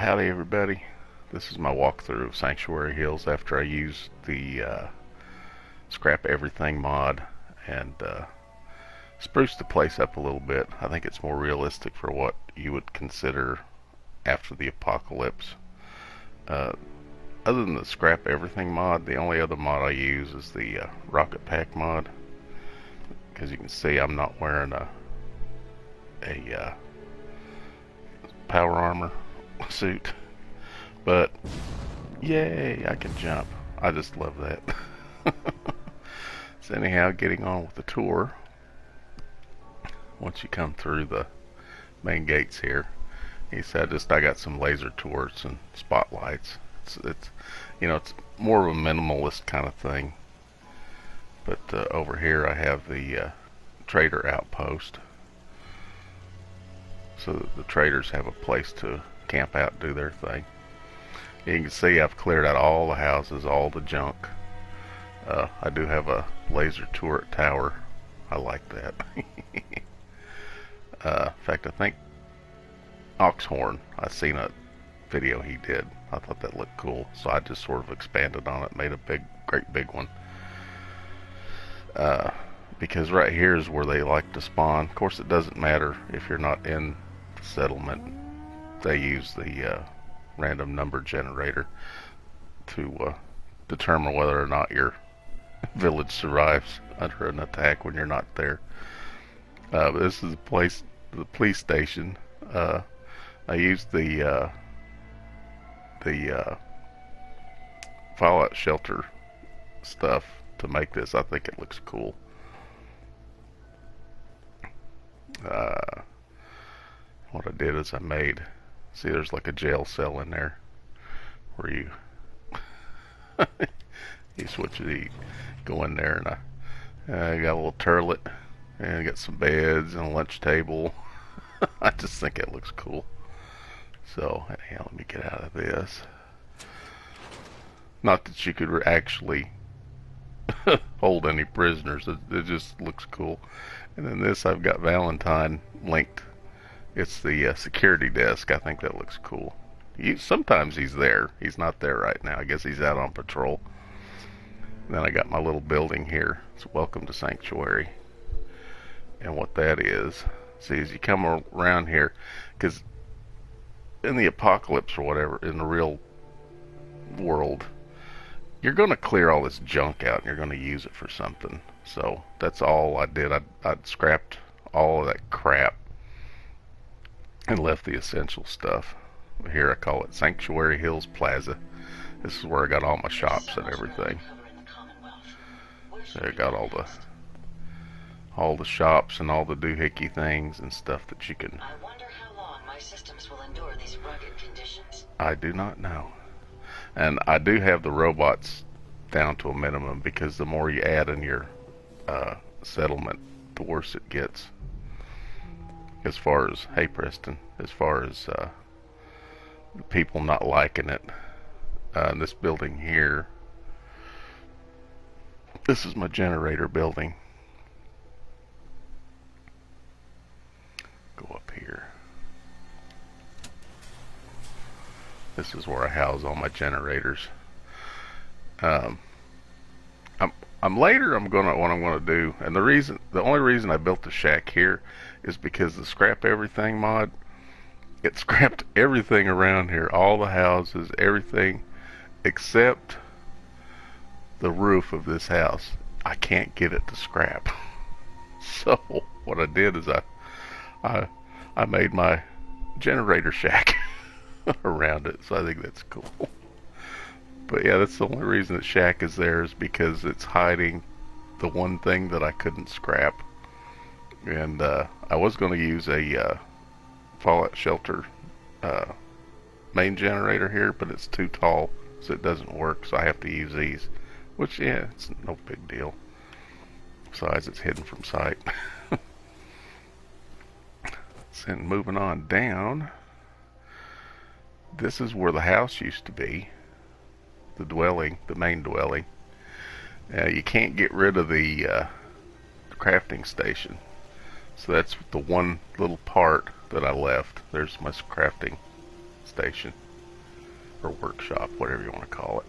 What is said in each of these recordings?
Howdy everybody. This is my walkthrough of Sanctuary Hills after I used the Scrap Everything mod and spruced the place up a little bit. I think it's more realistic for what you would consider after the apocalypse. Uh, Other than the Scrap Everything mod, the only other mod I use is the Rocket Pack mod. Because you can see I'm not wearing a power armor suit. But yay, I can jump. I just love that. So anyhow, getting on with the tour. Once you come through the main gates here, he said I got some laser torches and spotlights. It's more of a minimalist kind of thing. But over here I have the trader outpost, so that the traders have a place to camp out and do their thing. You can see I've cleared out all the houses, all the junk. I do have a laser turret tower. I like that. In fact, I think Oxhorn, I seen a video he did. I thought that looked cool, so I just sort of expanded on it, made a great big one. Because right here is where they like to spawn. Of course, it doesn't matter if you're not in the settlement. They use the random number generator to determine whether or not your village survives under an attack when you're not there. But this is the police station. I used the fallout shelter stuff to make this. I think it looks cool. What I did is see, there's like a jail cell in there where you go in there, and I got a little turlet, and I got some beds and a lunch table. I just think it looks cool. So anyhow, let me get out of this. Not that you could actually hold any prisoners. It just looks cool. And then this, I've got Valentine linked. It's the security desk. I think that looks cool. Sometimes he's there. He's not there right now. I guess he's out on patrol. And then I got my little building here. It's Welcome to Sanctuary. And what that is, see, as you come around here, because in the apocalypse or whatever, in the real world, you're going to clear all this junk out and you're going to use it for something. So that's all I did. I'd scrapped all of that crap and left the essential stuff. Here I call it Sanctuary Hills Plaza. This is where I got all my shops and everything. So I got all the shops and all the doohickey things and stuff that you can. I wonder how long my systems will endure these rugged conditions. I do not know. And I do have the robots down to a minimum, because the more you add in your settlement, the worse it gets. As far as, hey Preston, as far as people not liking it. This building here, this is my generator building. Go up here. This is where I house all my generators. What I'm gonna do, and the only reason I built the shack here is because the Scrap Everything mod, it scrapped everything around here, all the houses, everything except the roof of this house. I can't get it to scrap. So what I did is I made my generator shack around it. So I think that's cool. But yeah, that's the only reason that shack is there, is because it's hiding the one thing that I couldn't scrap. And I was going to use a fallout shelter main generator here, but it's too tall, so it doesn't work, so I have to use these, which, yeah, it's no big deal. Besides, it's hidden from sight. So moving on down, this is where the house used to be, the dwelling, the main dwelling. You can't get rid of the crafting station, so that's the one little part that I left. There's my crafting station. or workshop, whatever you want to call it.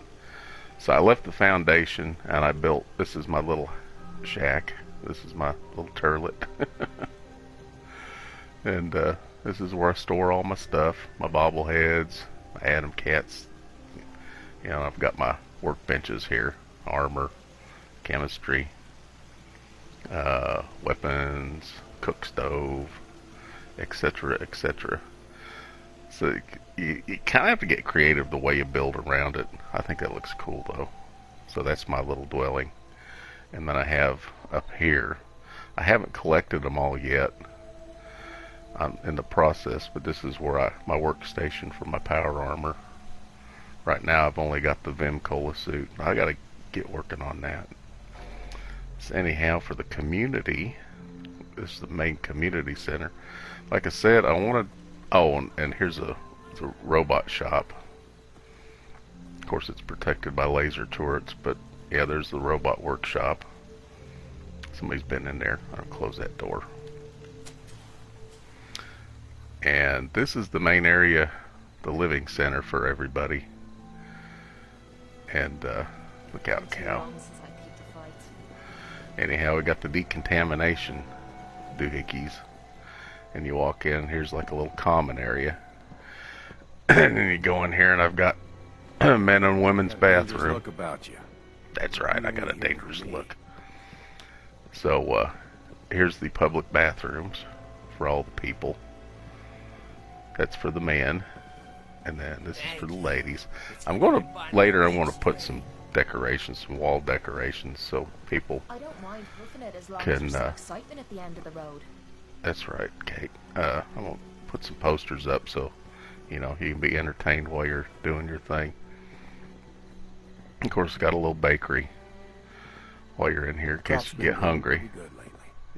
So I left the foundation and I built, this is my little shack. This is my little turlet. And this is where I store all my stuff, my bobbleheads, my Adam cats. You know, I've got my workbenches here, armor, chemistry, weapons, cook stove, etc., etc. So you kind of have to get creative the way you build around it. I think that looks cool though. So that's my little dwelling. And then I have up here, I haven't collected them all yet. I'm in the process, but this is where my workstation for my power armor. Right now I've only got the Vim Cola suit. I gotta get working on that. So anyhow, for the community, this is the main community center. Like I said, I wanted, oh, and here's the robot shop. Of course it's protected by laser turrets, but yeah, there's the robot workshop. Somebody's been in there. I'll close that door. And this is the main area, the living center for everybody. And look out, cow. Anyhow, we got the decontamination doohickeys. And you walk in, here's like a little common area. And then you go in here and I've got men and women's bathroom. Look about you. That's right, I got a dangerous look. So here's the public bathrooms for all the people. That's for the men, and then this is for the ladies. I'm going to later. I'm going to put some decorations, some wall decorations, so people I don't mind hoofing it as long can. as there's some excitement at the end of the road. That's right, Kate. I'm going to put some posters up so you know you can be entertained while you're doing your thing. Of course, got a little bakery while you're in here in case you get hungry.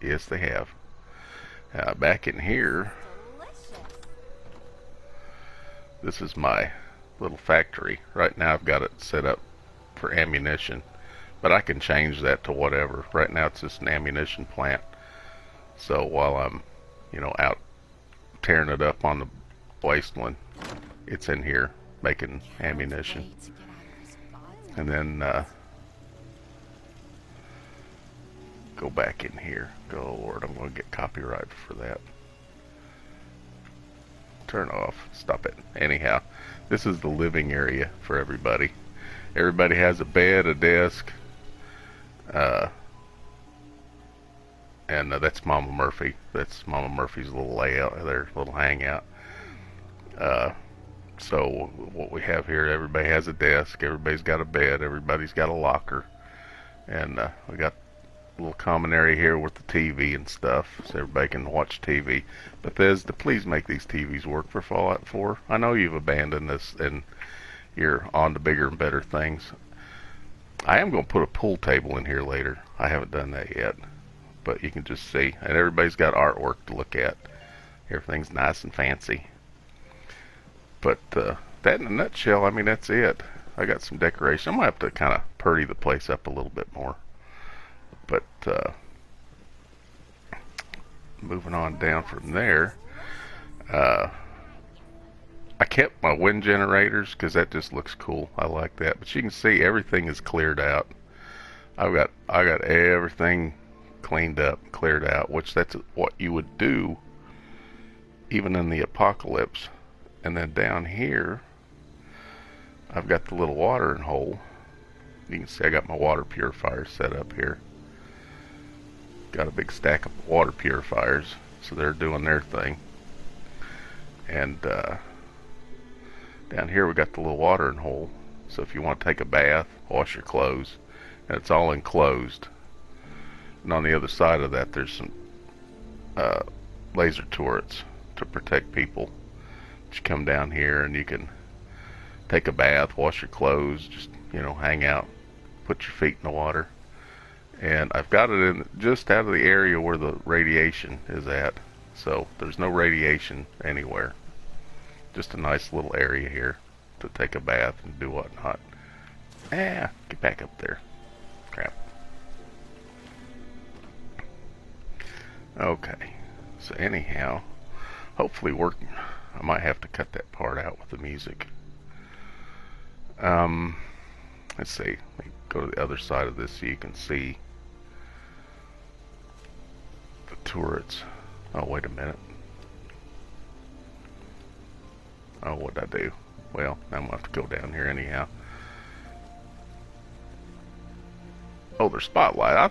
Yes, they have. Back in here. This is my little factory. Right now I've got it set up for ammunition, but I can change that to whatever. Right now it's just an ammunition plant. So while I'm, you know, out tearing it up on the wasteland, it's in here making ammunition. And then go back in here. Go, Lord, I'm going to get copyright for that. Turn off. Stop it. Anyhow, this is the living area for everybody. Everybody has a bed, a desk, and that's Mama Murphy. That's Mama Murphy's little layout, their little hangout. So what we have here, everybody has a desk, everybody's got a bed, everybody's got a locker, and we got a little common area here with the TV and stuff, so everybody can watch TV. Bethesda, please make these TVs work for Fallout 4. I know you've abandoned this and you're on to bigger and better things. I am going to put a pool table in here later. I haven't done that yet, but you can just see, and everybody's got artwork to look at. Everything's nice and fancy. But that in a nutshell, I mean, that's it. I got some decoration. I'm going to have to kind of purdy the place up a little bit more. But moving on down from there, I kept my wind generators because that just looks cool. I like that. But you can see everything is cleared out. I got everything cleaned up, cleared out, which that's what you would do even in the apocalypse. And then down here, I've got the little watering hole. You can see I got my water purifiers set up here. Got a big stack of water purifiers, so they're doing their thing. And down here we got the little watering hole, so if you want to take a bath, wash your clothes, and it's all enclosed. And on the other side of that there's some laser turrets to protect people. You come down here and you can take a bath, wash your clothes, just, you know, hang out, put your feet in the water. And I've got it in just out of the area where the radiation is at, so there's no radiation anywhere. Just a nice little area here to take a bath and do whatnot. Get back up there. Crap. Okay, so anyhow, hopefully working. I might have to cut that part out with the music. Let's see. Let me go to the other side of this so you can see the turrets. Oh, wait a minute. Oh, what'd I do? Well, I'm gonna have to go down here anyhow. Oh, there's spotlight.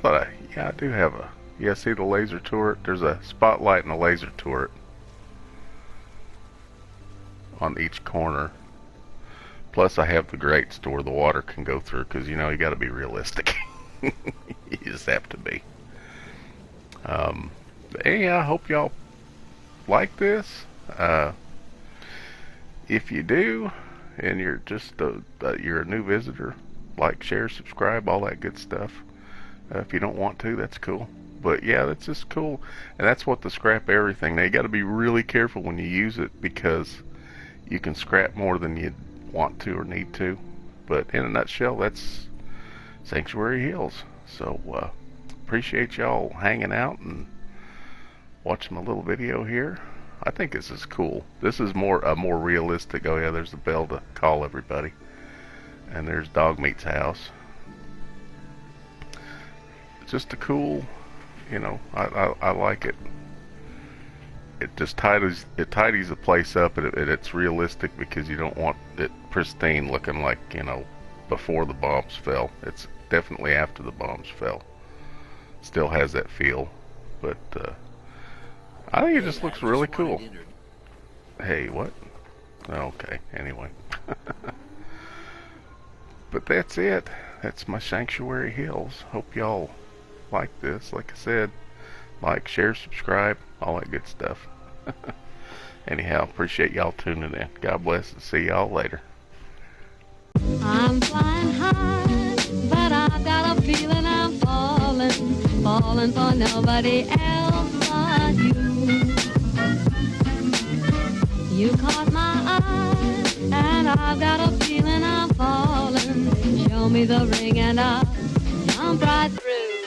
Yeah, I do have a, yeah, see the laser turret? There's a spotlight and a laser turret on each corner. Plus I have the grates to where the water can go through, because you know you got to be realistic. You just have to be. Anyhow, I hope y'all like this. If you do, and you're just you're a new visitor, like, share, subscribe, all that good stuff. If you don't want to, that's cool. But yeah, that's just cool, and that's what the scrap everything. Now you got to be really careful when you use it, because you can scrap more than you want to or need to. But in a nutshell, that's Sanctuary Hills. So appreciate y'all hanging out and watching my little video here. I think this is cool. This is a more realistic. Oh yeah, there's the bell to call everybody, and there's Dog Meat's house. It's just a cool, you know, I like it. It just tidies the place up, and it's realistic, because you don't want it pristine looking like, you know, before the bombs fell. It's definitely after the bombs fell. Still has that feel, but I think it just looks really cool. Hey, what? Okay, anyway. But that's it. That's my Sanctuary Hills. Hope y'all like this. Like I said, like, share, subscribe, all that good stuff. Anyhow, appreciate y'all tuning in. God bless, and see y'all later. I'm flying high, but I've got a feeling I'm falling for nobody else but you. You caught my eye, and I've got a feeling I'm falling. Show me the ring and I'll jump right through.